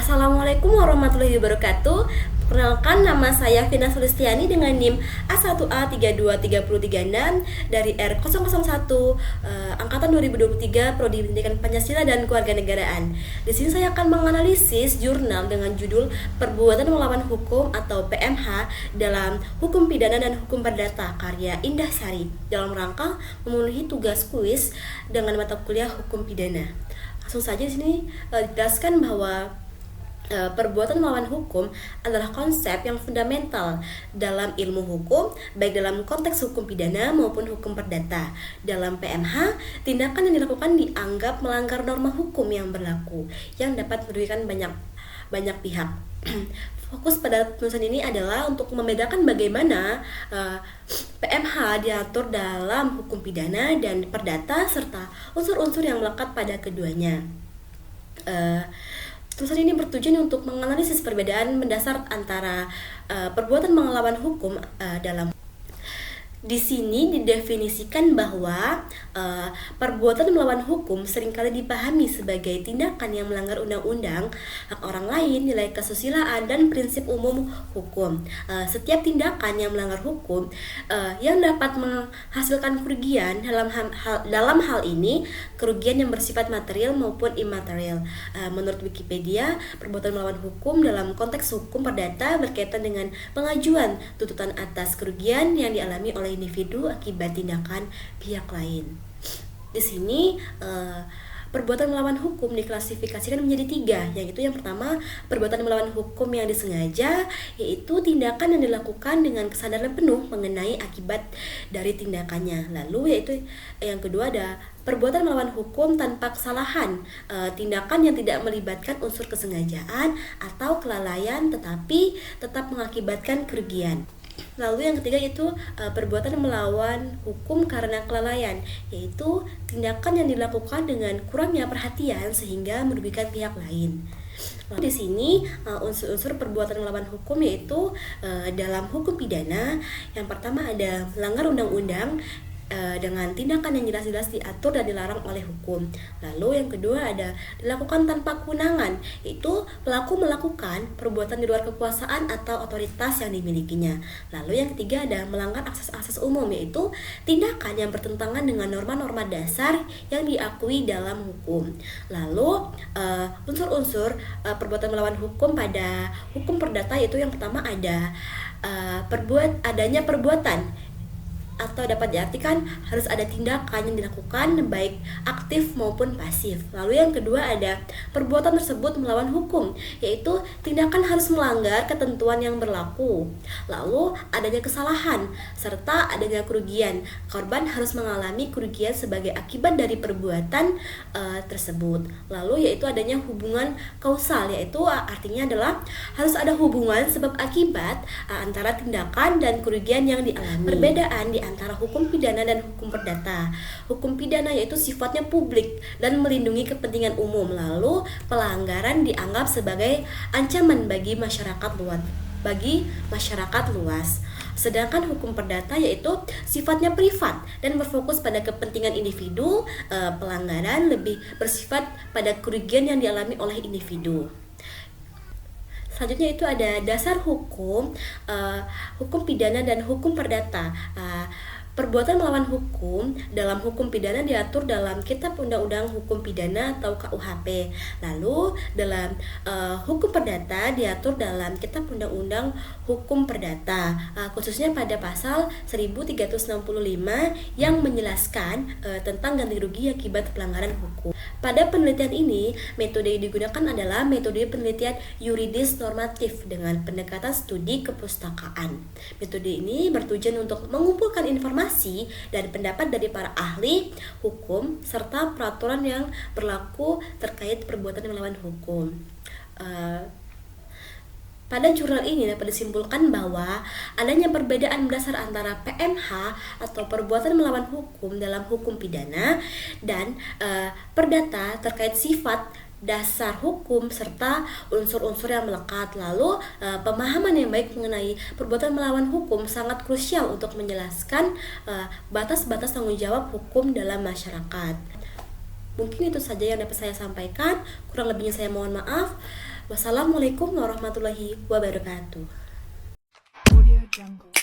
Assalamualaikum warahmatullahi wabarakatuh. Perkenalkan, nama saya Vina Sulistiani dengan NIM A1A32336 dari R001 angkatan 2023 Prodi Pendidikan Pancasila dan Kewarganegaraan. Di sini saya akan menganalisis jurnal dengan judul Perbuatan Melawan Hukum atau PMH dalam Hukum Pidana dan Hukum Perdata karya Indah Sari dalam rangka memenuhi tugas kuis dengan mata kuliah Hukum Pidana. Langsung saja di sini dijelaskan bahwa perbuatan melawan hukum adalah konsep yang fundamental dalam ilmu hukum, baik dalam konteks hukum pidana maupun hukum perdata. Dalam PMH, tindakan yang dilakukan dianggap melanggar norma hukum yang berlaku, yang dapat merugikan banyak pihak. Fokus pada tulisan ini adalah untuk membedakan bagaimana PMH diatur dalam hukum pidana dan perdata serta unsur-unsur yang melekat pada keduanya. Tulisan ini bertujuan untuk menganalisis perbedaan mendasar antara perbuatan melawan hukum dalam. Di sini didefinisikan bahwa perbuatan melawan hukum seringkali dipahami sebagai tindakan yang melanggar undang-undang, hak orang lain, nilai kesusilaan, dan prinsip umum hukum. Setiap tindakan yang melanggar hukum yang dapat menghasilkan kerugian dalam hal ini kerugian yang bersifat material maupun imaterial. Menurut Wikipedia, perbuatan melawan hukum dalam konteks hukum perdata berkaitan dengan pengajuan tuntutan atas kerugian yang dialami oleh individu akibat tindakan pihak lain. Di sini perbuatan melawan hukum diklasifikasikan menjadi 3, yaitu yang pertama perbuatan melawan hukum yang disengaja, yaitu tindakan yang dilakukan dengan kesadaran penuh mengenai akibat dari tindakannya. Lalu yaitu yang kedua ada perbuatan melawan hukum tanpa kesalahan, tindakan yang tidak melibatkan unsur kesengajaan atau kelalaian tetapi tetap mengakibatkan kerugian. Lalu yang ketiga itu perbuatan melawan hukum karena kelalaian, yaitu tindakan yang dilakukan dengan kurangnya perhatian sehingga merugikan pihak lain. Lalu di sini unsur-unsur perbuatan melawan hukum yaitu dalam hukum pidana yang pertama ada melanggar undang-undang dengan tindakan yang jelas-jelas diatur dan dilarang oleh hukum. Lalu yang kedua ada dilakukan tanpa kewenangan, yaitu pelaku melakukan perbuatan di luar kekuasaan atau otoritas yang dimilikinya. Lalu yang ketiga ada melanggar akses umum, yaitu tindakan yang bertentangan dengan norma-norma dasar yang diakui dalam hukum. Lalu unsur-unsur perbuatan melawan hukum pada hukum perdata yaitu yang pertama ada adanya perbuatan atau dapat diartikan harus ada tindakan yang dilakukan baik aktif maupun pasif. Lalu yang kedua ada perbuatan tersebut melawan hukum, yaitu tindakan harus melanggar ketentuan yang berlaku. Lalu adanya kesalahan serta adanya kerugian. Korban harus mengalami kerugian sebagai akibat dari perbuatan tersebut. Lalu yaitu adanya hubungan kausal, yaitu artinya adalah harus ada hubungan sebab akibat antara tindakan dan kerugian yang dialami. Perbedaan di antara hukum pidana dan hukum perdata. Hukum pidana yaitu sifatnya publik dan melindungi kepentingan umum. Lalu pelanggaran dianggap sebagai ancaman bagi masyarakat luas. Sedangkan hukum perdata yaitu sifatnya privat dan berfokus pada kepentingan individu. Pelanggaran lebih bersifat pada kerugian yang dialami oleh individu. Selanjutnya itu ada dasar hukum, hukum pidana dan hukum perdata. Perbuatan melawan hukum dalam hukum pidana diatur dalam Kitab Undang-Undang Hukum Pidana atau KUHP. Lalu dalam hukum perdata diatur dalam Kitab Undang-Undang Hukum Perdata, khususnya pada pasal 1365 yang menjelaskan tentang ganti rugi akibat pelanggaran hukum. Pada penelitian ini, metode yang digunakan adalah metode penelitian yuridis normatif dengan pendekatan studi kepustakaan. Metode ini bertujuan untuk mengumpulkan informasi dan pendapat dari para ahli hukum serta peraturan yang berlaku terkait perbuatan melawan hukum. Pada jurnal ini dapat disimpulkan bahwa adanya perbedaan mendasar antara PMH atau perbuatan melawan hukum dalam hukum pidana dan perdata terkait sifat dasar hukum serta unsur-unsur yang melekat. Lalu pemahaman yang baik mengenai perbuatan melawan hukum sangat krusial untuk menjelaskan batas-batas tanggung jawab hukum dalam masyarakat. Mungkin itu saja yang dapat saya sampaikan, kurang lebihnya saya mohon maaf. Wassalamualaikum warahmatullahi wabarakatuh. Audio Jungle.